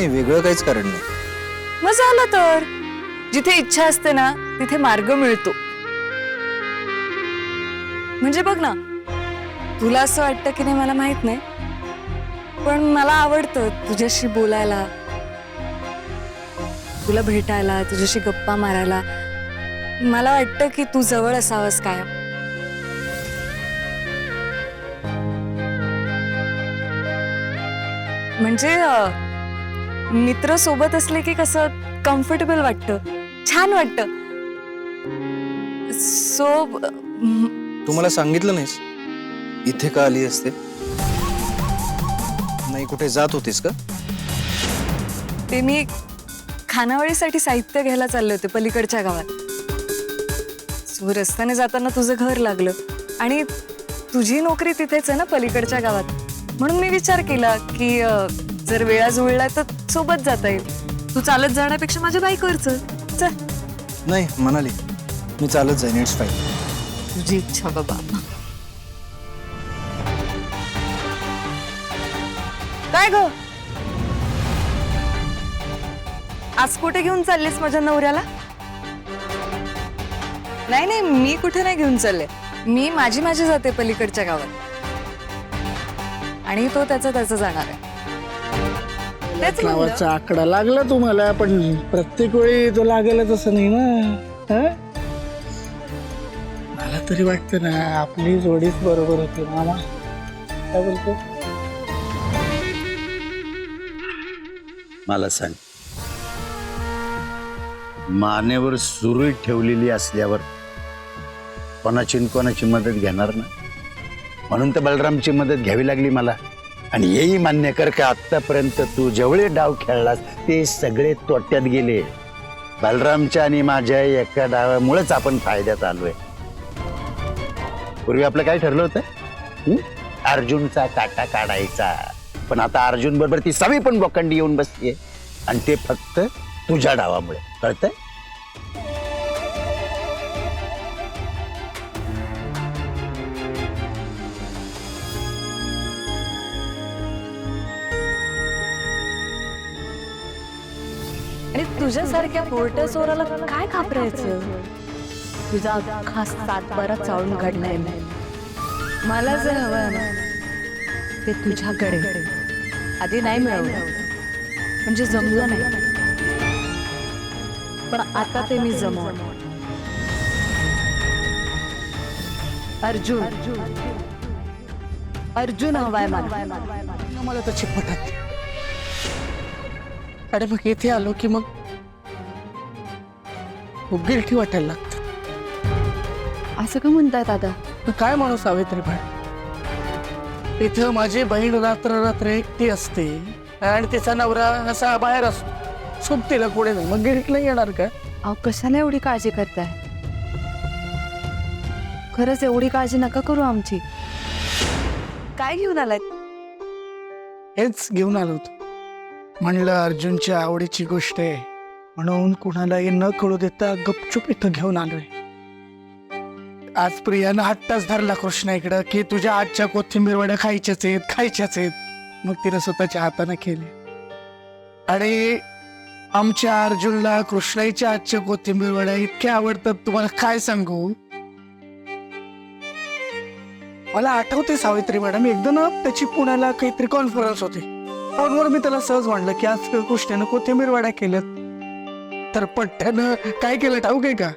नाही, वेगळं काहीच कारण नाही. मग झालं तर. जिथे इच्छा असते ना तिथे मार्ग मिळतो. म्हणजे बघ ना, तुला असं वाटतं की नाही मला माहित नाही, पण मला आवडतं तुझ्याशी बोलायला, तुला भेटायला, तुझ्याशी गप्पा मारायला. मला वाटतं की तू जवळ असावंस कायम. म्हणजे मित्र सोबत असले की कसं कम्फर्टेबल वाटतं, छान वाटतं. सो तू मला सांगितलं नाहीस इथे का आली असते? नाही कुठे जात होतीस का? ते मी खानावळीसाठी साहित्य घ्यायला चालले होते पलीकडच्या गावात. सो रस्त्याने जाताना तुझं घर लागलं आणि तुझी नोकरी तिथेच आहे ना पलीकडच्या गावात. म्हणून मी विचार केला की जर वेळा जुळला तर सोबत जाता येईल. तू चालत जाण्यापेक्षा माझ्या बाईकवरच चल. नाही म्हणाली, मी चालत जाईन, इट्स फाईन. तुझी इच्छा बाबा. काय ग, आज कुठे घेऊन चाललीस माझ्या नवऱ्याला? नाही नाही, मी कुठे नाही घेऊन चालले. मी माझी जाते पलीकडच्या गावात आणि तो त्याचा जाणार आहे. तेच म्हणलं. नावाचा आकडा लागला तुम्हाला, पण प्रत्येक वेळी तो लागेल तसं नाही ना. मला तरी वाटतं ना आपली जोडीच बरोबर होती. मामा काय बोलतो? मला सांग, मानेवर सुरी ठेवलेली असल्यावर कोणाची मदत घेणार ना. म्हणून तर बलरामची मदत घ्यावी लागली मला. आणि हेही मान्य कर का आतापर्यंत तू जेवढे डाव खेळलास ते सगळे तोट्यात गेले. बलरामच्या आणि माझ्या एका डावामुळेच आपण फायद्यात आलोय. पूर्वी आपलं काय ठरलं होतं? अर्जुनचा काटा काढायचा. पण आता अर्जुन बरोबर ती सवी पण बोकंडी येऊन बसतीये, आणि ते फक्त तुझ्या डावामुळे. कळतंय? आणि तुझ्यासारख्या पोर्टर चोराला काय घाबरायचं? तुझा अख्खा सातबारा चाळून काढलाय मी. मला जे हवं ना ते तुझ्याकडे आधी नाही मिळवलं, म्हणजे जमलं नाही, पण आता ते मी जमवलं. अर्जुन हवाय मला त्याची पटत. अरे मग येथे आलो की मग खूप गिल्टी वाटायला लागतं. असं का म्हणताय दादा? काय म्हणू सावित्रीबाई, इथं माझी बहीण रात्र रात्र एकटी असते आणि तिचा नवरा असा बाहेर असतो. सोबतीला पुढे नाही, मग गिल्ट नाही येणार का? अहो कशाला एवढी काळजी करताय? खरंच एवढी काळजी नका करू आमची. काय घेऊन आलाय? हेच घेऊन आलो होतो. म्हणलं अर्जुनच्या आवडीची गोष्ट आहे म्हणून कुणालाही न कळू देता गपचूप इथं घेऊन आलोय. आज प्रियानं हट्टाच धरला कृष्णा इकडं की तुझ्या आजच्या कोथिंबीर वड्या खायच्याच आहेत. मग तिनं स्वतःच्या हाताने केली. आणि आमच्या अर्जुनला कृष्णाईच्या आजच्या कोथिंबीर वड्या इतक्या आवडतात तुम्हाला काय सांगू. मला आठवते सावित्री मॅडम, एकदा ना त्याची पुण्याला काहीतरी कॉन्फरन्स होती. फोनवर मी त्याला सहज म्हणलं की आज कृष्णानं कोथिंबीर वड्या केल्यात. तर पठ्ठ्यानं काय केलं ठाऊक आहे का?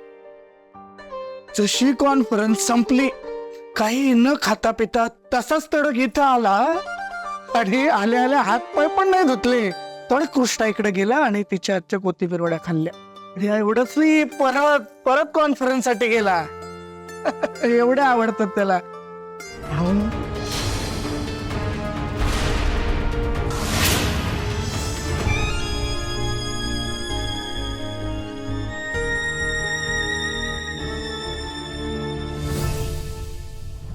जशी कॉन्फरन्स संपली, काही न खाता पिता तसाच तडक इथं आला आणि आल्या आल्या हात पाय पण नाही धुतले. तर कृष्णा इकडे गेला आणि तिच्या आजच्या कोथिंबीर वड्या खाल्ल्या. आणि एवढंच नाही, परत कॉन्फरन्स साठी गेला. एवढ्या आवडतात त्याला.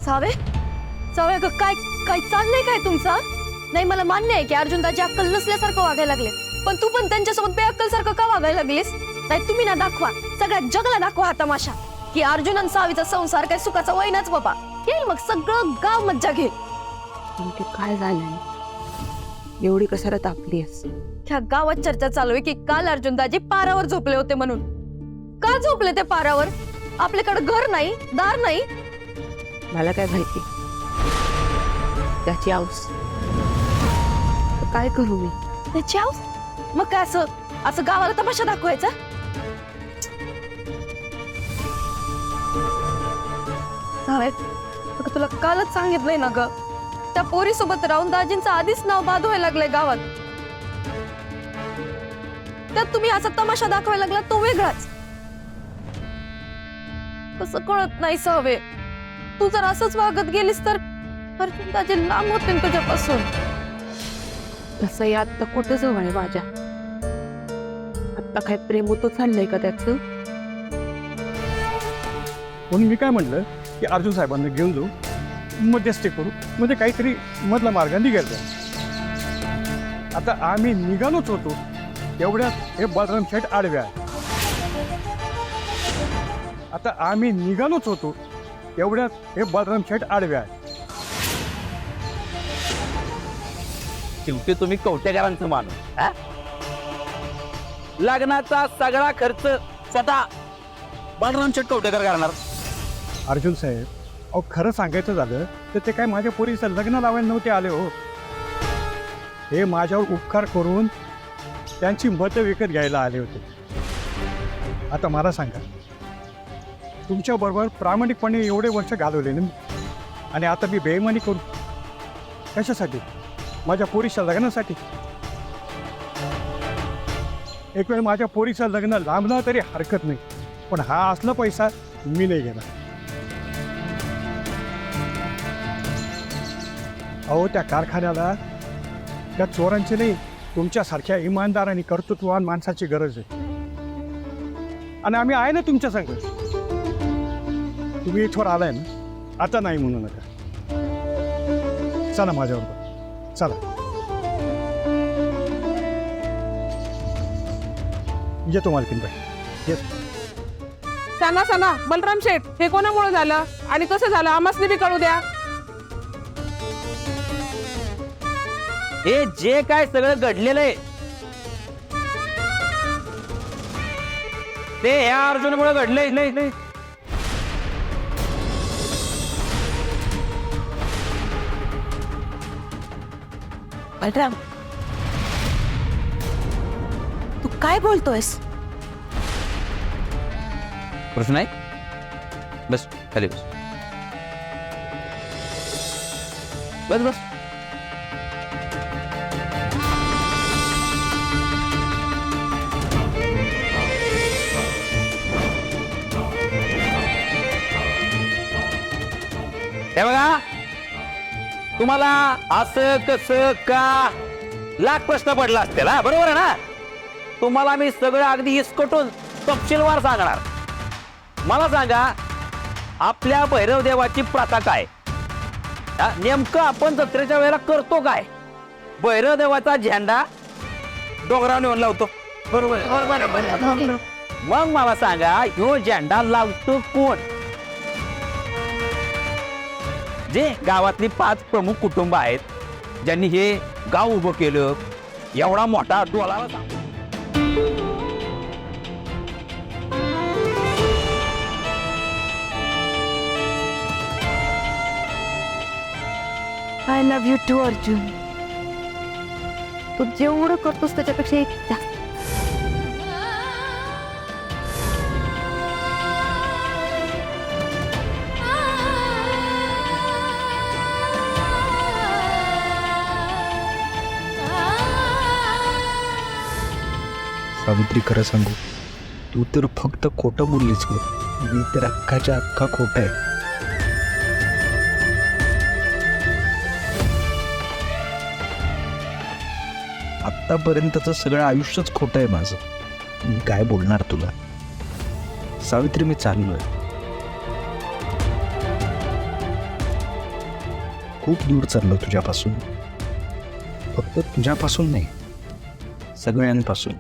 सावे सावे अगं काय काय चाललंय काय तुमचं? नाही मला मान्य आहे की अर्जुन दाजी अक्कल नसल्यासारखं वागायला लागले, पण तू पण त्यांच्यासोबत बेअक्कल सारखं का वागायला लागलीस? नाही तुम्ही ना दाखवा, सगळ्या जगाला दाखवा हा तमाशा की अर्जुन आणि सावीचा संसार काय सुखाचा वैनाच बाबा. येईल मग सगळं गाव मज्जा घेईल. काय झालंय एवढी कशाला तापलीस? अख्ख्या गावात चर्चा चालू आहे की काल अर्जुनदाजी पारावर झोपले होते म्हणून. का झोपले ते पारावर? आपल्याकडे घर नाही, दार नाही. मला काय माहिती त्याची आऊस. काय करू मी? त्याची आऊस? मग काय असं असं गावाला तमाशा दाखवायचा? अगं तुला कालच सांगितलंय ना ग, त्या पोरी सोबत राहून दाजींचं आधीच नाव बाद व्हायला लागलंय गावात. त्यात तुम्ही असा तमाशा दाखवायला लागला तो वेगळाच. कसं कळत नाही सहावे, तू जर असंच वागत गेलीस तर अर्जुन दाजी लांब होतील तुझ्यापासून. तसंही आत्ता कुठं जवळ आहे माझ्या. आत्ता काय प्रेम होतो चाललंय का त्याचं? म्हणून मी काय म्हणलं की अर्जुन साहेबांना घेऊन जाऊ, मध्यस्थी करू, म्हणजे काहीतरी मधला मार्ग निघायचा. आता आम्ही निघालोच होतो एवढ्यात हे बलराम शेठ आडव्या आहे. आता आम्ही निघालोच होतो एवढ्यात हे बलराम शेठ आडव्या आहे. शेवटी तुम्ही कवटेकरांचं माणूस हा? लग्नाचा सगळा खर्च स्वतः बलराम शेठ कवटेकर करणार. अर्जुन साहेब, अहो खरं सांगायचं झालं तर ते काय माझ्या पोरीचं लग्न लावायला नव्हते आले हो. हे माझ्यावर उपकार करून त्यांची मतं विकत घ्यायला आले होते. आता मला सांगा, तुमच्याबरोबर प्रामाणिकपणे एवढे वर्ष घालवले ना मी, आणि आता मी बेईमानी करू कशासाठी? माझ्या पोरीच्या लग्नासाठी. एक वेळ माझ्या पोरीचं लग्न लांबलं तरी हरकत नाही, पण हा असला पैसा मी नाही घेणार. अहो त्या कारखान्याला त्या चोरांची नाही, तुमच्यासारख्या इमानदार आणि कर्तृत्ववान माणसाची गरज आहे. आणि आम्ही आहे ना तुमच्या संग. तुम्ही इथवर आलाय ना, आता नाही म्हणू नका. चला माझ्याबरोबर, चला. येतो मालकीनबाई, येतो. सांगा सांगा बलराम शेठ, हे कोणामुळे झालं आणि कसं झालं आम्हासनी बी कळू द्या. हे जे काय सगळं घडलेलं आहे ते ह्या अर्जुनमुळे घडलंय. नाही बलराम, तू काय बोलतोयस? प्रश्न आहे, बस खाली बस बस बस. हे बघा, तुम्हाला असं कसं का लाख प्रश्न पडला असतील हा, बरोबर आहे ना? तुम्हाला मी सगळं अगदी इसकटून तपशीलवार सांगणार. मला सांगा, आपल्या भैरव देवाची प्रथा काय? नेमकं आपण जत्रेच्या वेळेला करतो काय? भैरव देवाचा झेंडा डोंगरावर नेऊन लावतो, बरोबर? मग मला सांगा, ह्यो झेंडा लावतो कोण? जे गावातली 5 प्रमुख कुटुंब आहेत, ज्यांनी हे गाव उभं केलं, एवढा मोठा डोलाला सांग. I love you too Arjun. तू जेवढं करतोस त्याच्यापेक्षा एक जास्त. सावित्री, खरं सांगू, तू तर फक्त खोटं बोललीस गो. मी तर अख्खाच्या अख्खा खोटं आहे. आत्तापर्यंतचं सगळं आयुष्यच खोटं आहे माझं. मी काय बोलणार तुला? सावित्री, मी चाललोय. खूप दूर चाललो तुझ्यापासून. फक्त तुझ्यापासून नाही, सगळ्यांपासून.